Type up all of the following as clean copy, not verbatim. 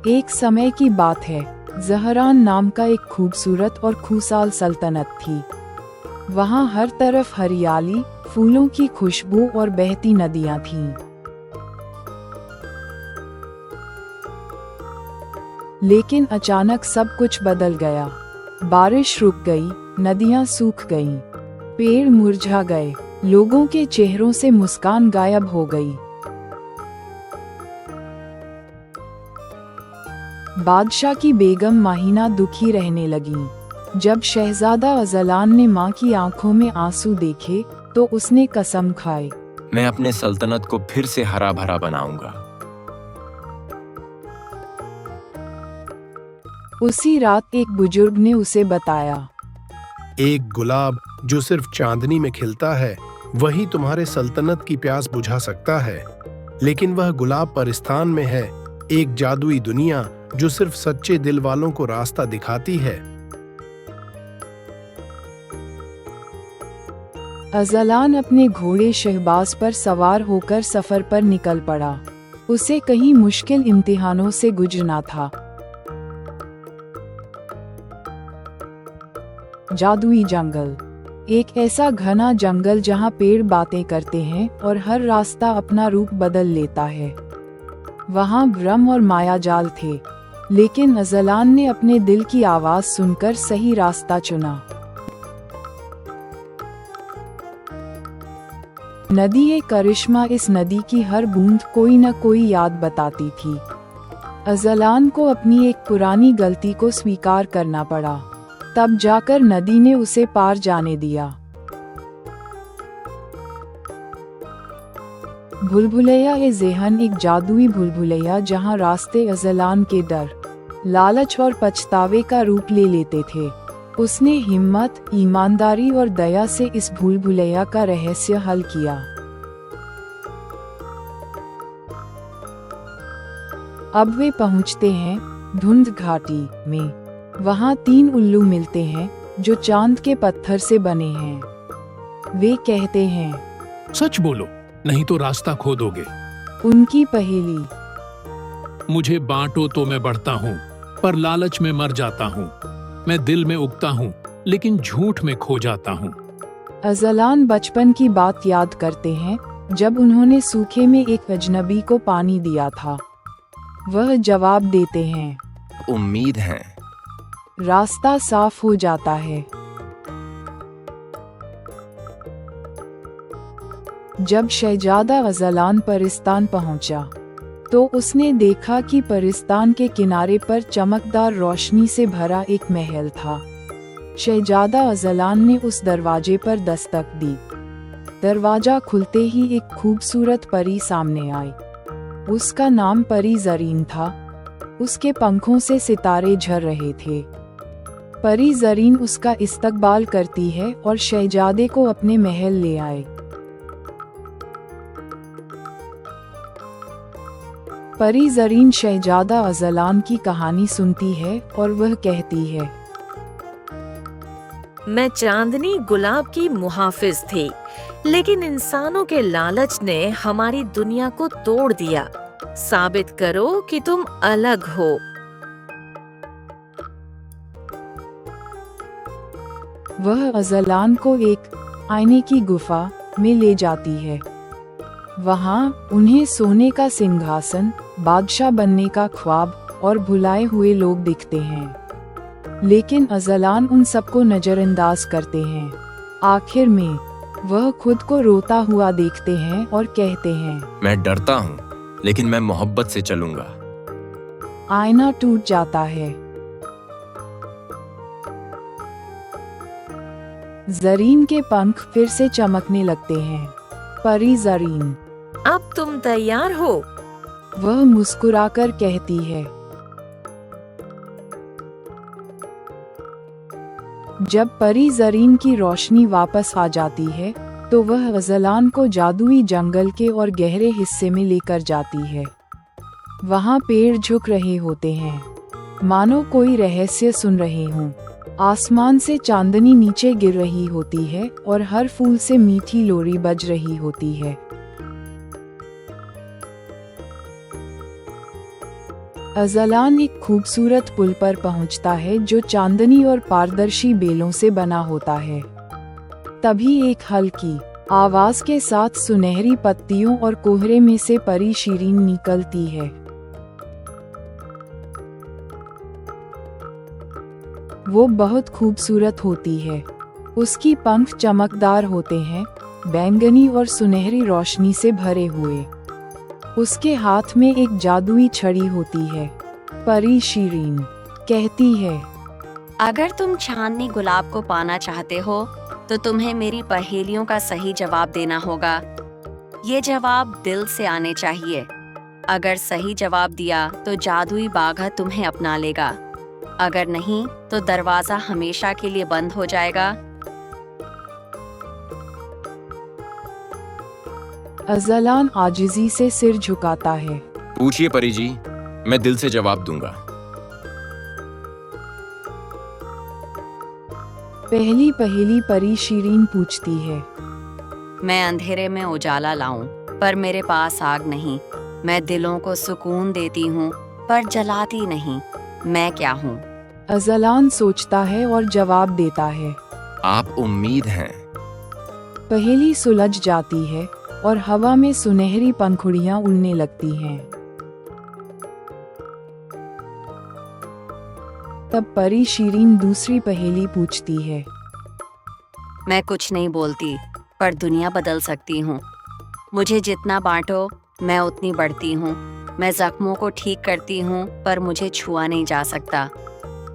एक समय की बात है, ज़हरान नाम का एक खूबसूरत और खुशहाल सल्तनत थी। वहाँ हर तरफ हरियाली, फूलों की खुशबू और बहती नदियाँ थीं। लेकिन अचानक सब कुछ बदल गया। बारिश रुक गई, नदियाँ सूख गईं, पेड़ मुरझा गए, लोगों के चेहरों से मुस्कान गायब हो गई। बादशाह की बेगम माहिना दुखी रहने लगी। जब शहजादा अज़लान ने माँ की आंखों में आंसू देखे तो उसने कसम खाई, मैं अपने सल्तनत को फिर से हरा भरा बनाऊंगा। उसी रात एक बुजुर्ग ने उसे बताया, एक गुलाब जो सिर्फ चांदनी में खिलता है वही तुम्हारे सल्तनत की प्यास बुझा सकता है, लेकिन वह गुलाब परिस्तान में है, एक जादुई दुनिया जो सिर्फ सच्चे दिल वालों को रास्ता दिखाती है। अज़लान अपने घोड़े शहबाज पर सवार होकर सफर पर निकल पड़ा। उसे कई मुश्किल इम्तिहानों से गुजरना था। जादुई जंगल, एक ऐसा घना जंगल जहां पेड़ बातें करते हैं और हर रास्ता अपना रूप बदल लेता है। वहां भ्रम और मायाजाल थे, लेकिन अज़लान ने अपने दिल की आवाज सुनकर सही रास्ता चुना। नदी-ए-करिश्मा, इस नदी की हर बूंद कोई न कोई याद बताती थी। अज़लान को अपनी एक पुरानी गलती को स्वीकार करना पड़ा, तब जाकर नदी ने उसे पार जाने दिया। भूलभुलैया-ए-ज़ेहन, एक जादुई भूलभुलैया जहां रास्ते अज़लान के डर, लालच और पछतावे का रूप ले लेते थे। उसने हिम्मत, ईमानदारी और दया से इस भूलभुलैया का रहस्य हल किया। अब वे पहुंचते हैं धुंध घाटी में। वहां 3 उल्लू मिलते हैं जो चांद के पत्थर से बने हैं। वे कहते हैं, सच बोलो, नहीं तो रास्ता खो दोगे। उनकी पहेली, मुझे बांटो तो मैं बढ़ता हूँ, पर लालच में मर जाता हूँ। मैं दिल में उगता हूँ, लेकिन झूठ में खो जाता हूँ। अज़लान बचपन की बात याद करते हैं, जब उन्होंने सूखे में एक अजनबी को पानी दिया था। वह जवाब देते हैं, उम्मीद है। रास्ता साफ हो जाता है। जब शहजादा अज़लान परिस्तान पहुंचा, तो उसने देखा कि परिस्तान के किनारे पर चमकदार रोशनी से भरा एक महल था। शहजादा अज़लान ने उस दरवाजे पर दस्तक दी। दरवाजा खुलते ही एक खूबसूरत परी सामने आई। उसका नाम परी ज़रीन था। उसके पंखों से सितारे झर रहे थे। परी ज़रीन उसका इस्तकबाल करती है और शहजादे को अपने महल ले आए। परी ज़रीन शहजादा अज़लान की कहानी सुनती है और वह कहती है, मैं चांदनी गुलाब की मुहाफिज थी, लेकिन इंसानों के लालच ने हमारी दुनिया को तोड़ दिया। साबित करो कि तुम अलग हो। वह अज़लान को एक आईने की गुफा में ले जाती है। वहाँ उन्हें सोने का सिंहासन, बादशाह बनने का ख्वाब और भुलाए हुए लोग दिखते हैं, लेकिन अज़लान उन सबको नजरअंदाज करते हैं। आखिर में वह खुद को रोता हुआ देखते हैं और कहते हैं, मैं डरता हूँ, लेकिन मैं मोहब्बत से चलूंगा। आईना टूट जाता है। ज़रीन के पंख फिर से चमकने लगते हैं। परी ज़रीन, अब तुम तैयार हो? वह मुस्कुराकर कहती है। जब परी ज़रीन की रोशनी वापस आ जाती है, तो वह अज़लान को जादुई जंगल के और गहरे हिस्से में लेकर जाती है। वहाँ पेड़ झुक रहे होते हैं, मानो कोई रहस्य सुन रहे हों। आसमान से चांदनी नीचे गिर रही होती है और हर फूल से मीठी लोरी बज रही होती है। अज़लान एक खूबसूरत पुल पर पहुंचता है जो चांदनी और पारदर्शी बेलों से बना होता है। तभी एक हल्की आवाज के साथ सुनहरी पत्तियों और कोहरे में से परी शीरीन निकलती है। वो बहुत खूबसूरत होती है। उसकी पंख चमकदार होते हैं, बैंगनी और सुनहरी रोशनी से भरे हुए। उसके हाथ में एक जादुई छड़ी होती है। परी शीरीन कहती है, अगर तुम चांदनी गुलाब को पाना चाहते हो तो तुम्हें मेरी पहेलियों का सही जवाब देना होगा। ये जवाब दिल से आने चाहिए। अगर सही जवाब दिया तो जादुई बाघा तुम्हें अपना लेगा, अगर नहीं तो दरवाजा हमेशा के लिए बंद हो जाएगा। अज़लान आजिज़ी से सिर झुकाता है। पूछिए परी जी, मैं दिल से जवाब दूंगा। पहली पहेली परी शीरीन पूछती है, मैं अंधेरे में उजाला लाऊं पर मेरे पास आग नहीं। मैं दिलों को सुकून देती हूँ पर जलाती नहीं। मैं क्या हूँ? अज़लान सोचता है और जवाब देता है, आप उम्मीद हैं। पहेली सुलझ जाती है और हवा में सुनहरी पंखुड़ियां उड़ने लगती हैं। तब परी शीरीन दूसरी पहेली पूछती है, मैं कुछ नहीं बोलती पर दुनिया बदल सकती हूँ। मुझे जितना बांटो मैं उतनी बढ़ती हूँ। मैं जख्मों को ठीक करती हूँ पर मुझे छुआ नहीं जा सकता।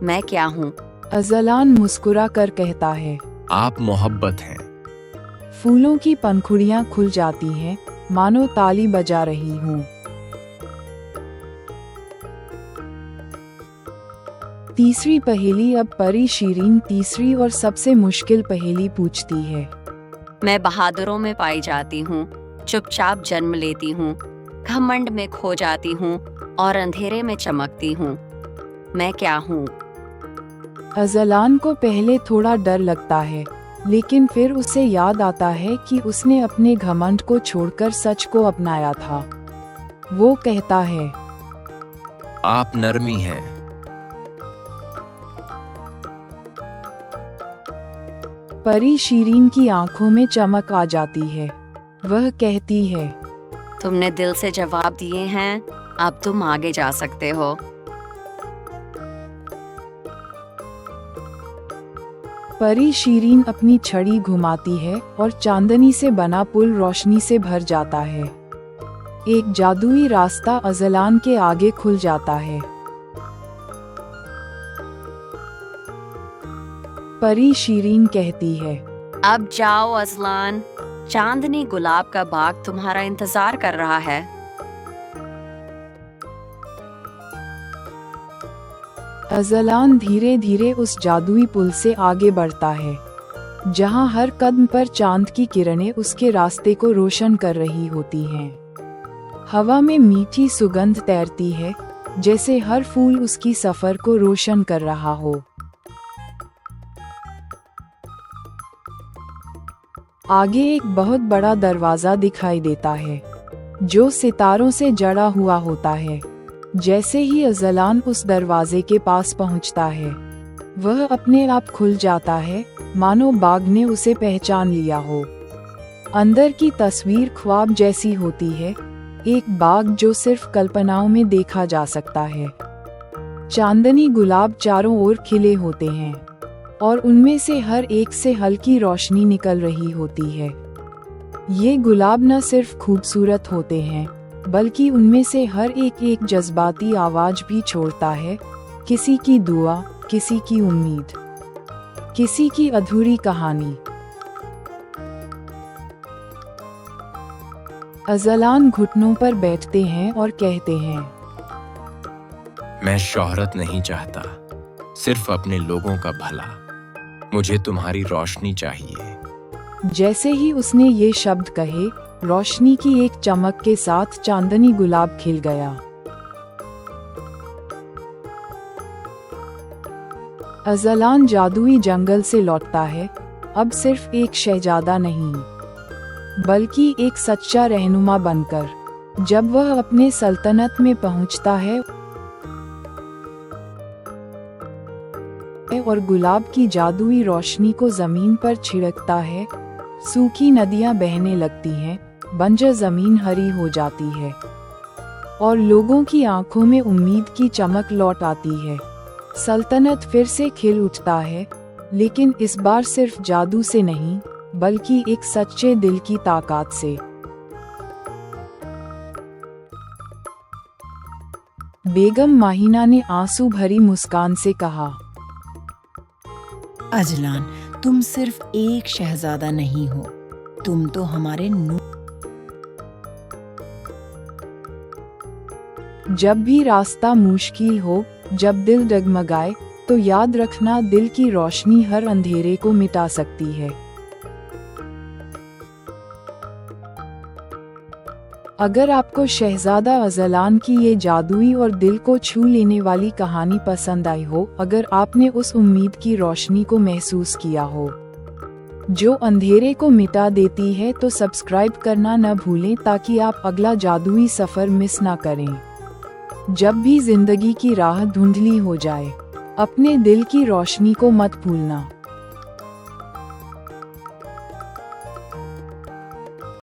मैं क्या हूँ? अज़लान मुस्कुरा कर कहता है, आप मोहब्बत हैं। फूलों की पंखुड़ियां खुल जाती हैं, मानो ताली बजा रही हूँ। तीसरी पहेली अब परी शीरीन तीसरी और सबसे मुश्किल पहेली पूछती है। मैं बहादुरों में पाई जाती हूँ, चुपचाप जन्म लेती हूँ, घमंड में खो जाती हूँ और अंधेरे में चमकती हूँ। मैं क्या हूँ? अज़लान को पहले थोड़ा डर लगता है, लेकिन फिर उसे याद आता है कि उसने अपने घमंड को छोड़कर सच को अपनाया था। वो कहता है, आप नरमी हैं। परी शीरीन की आंखों में चमक आ जाती है। वह कहती है, तुमने दिल से जवाब दिए हैं, अब तुम आगे जा सकते हो। परी शीरीन अपनी छड़ी घुमाती है और चांदनी से बना पुल रोशनी से भर जाता है। एक जादुई रास्ता अज़लान के आगे खुल जाता है। परी शीरीन कहती है, अब जाओ अज़लान, चांदनी गुलाब का बाग तुम्हारा इंतजार कर रहा है। अज़लान धीरे धीरे उस जादुई पुल से आगे बढ़ता है, जहां हर कदम पर चांद की किरणें उसके रास्ते को रोशन कर रही होती हैं। हवा में मीठी सुगंध तैरती है, जैसे हर फूल उसकी सफर को रोशन कर रहा हो। आगे एक बहुत बड़ा दरवाजा दिखाई देता है, जो सितारों से जड़ा हुआ होता है। जैसे ही अज़लान उस दरवाजे के पास पहुंचता है, वह अपने आप खुल जाता है, मानो बाघ ने उसे पहचान लिया हो। अंदर की तस्वीर ख्वाब जैसी होती है, एक बाग जो सिर्फ कल्पनाओं में देखा जा सकता है। चांदनी गुलाब चारों ओर खिले होते हैं और उनमें से हर एक से हल्की रोशनी निकल रही होती है। ये गुलाब न सिर्फ खूबसूरत होते हैं, बल्कि उनमें से हर एक जज्बाती आवाज भी छोड़ता है, किसी की दुआ, किसी की उम्मीद, किसी की अधूरी कहानी। अज़लान घुटनों पर बैठते हैं और कहते हैं, मैं शोहरत नहीं चाहता, सिर्फ अपने लोगों का भला। मुझे तुम्हारी रोशनी चाहिए। जैसे ही उसने ये शब्द कहे, रोशनी की एक चमक के साथ चांदनी गुलाब खिल गया। अज़लान जादुई जंगल से लौटता है, अब सिर्फ एक शहजादा नहीं, बल्कि एक सच्चा रहनुमा बनकर। जब वह अपने सल्तनत में पहुंचता है, है और गुलाब की जादुई रोशनी को जमीन पर छिड़कता है, सूखी नदियां बहने लगती हैं, बंजर जमीन हरी हो जाती है और लोगों की आंखों में उम्मीद की चमक लौट आती है। सल्तनत फिर से खिल उठता है, लेकिन इस बार सिर्फ जादू से नहीं, बल्कि एक सच्चे दिल की ताकत से। बेगम माहिना ने आंसू भरी मुस्कान से कहा, अजलान, तुम सिर्फ एक शहजादा नहीं हो, तुम तो हमारे जब भी रास्ता मुश्किल हो, जब दिल डगमगाए, तो याद रखना, दिल की रोशनी हर अंधेरे को मिटा सकती है। अगर आपको शहजादा अजलान की ये जादुई और दिल को छू लेने वाली कहानी पसंद आई हो, अगर आपने उस उम्मीद की रोशनी को महसूस किया हो जो अंधेरे को मिटा देती है, तो सब्सक्राइब करना न भूलें ताकि आप अगला जादुई सफर मिस ना करें। जब भी जिंदगी की राह धुंधली हो जाए, अपने दिल की रोशनी को मत भूलना।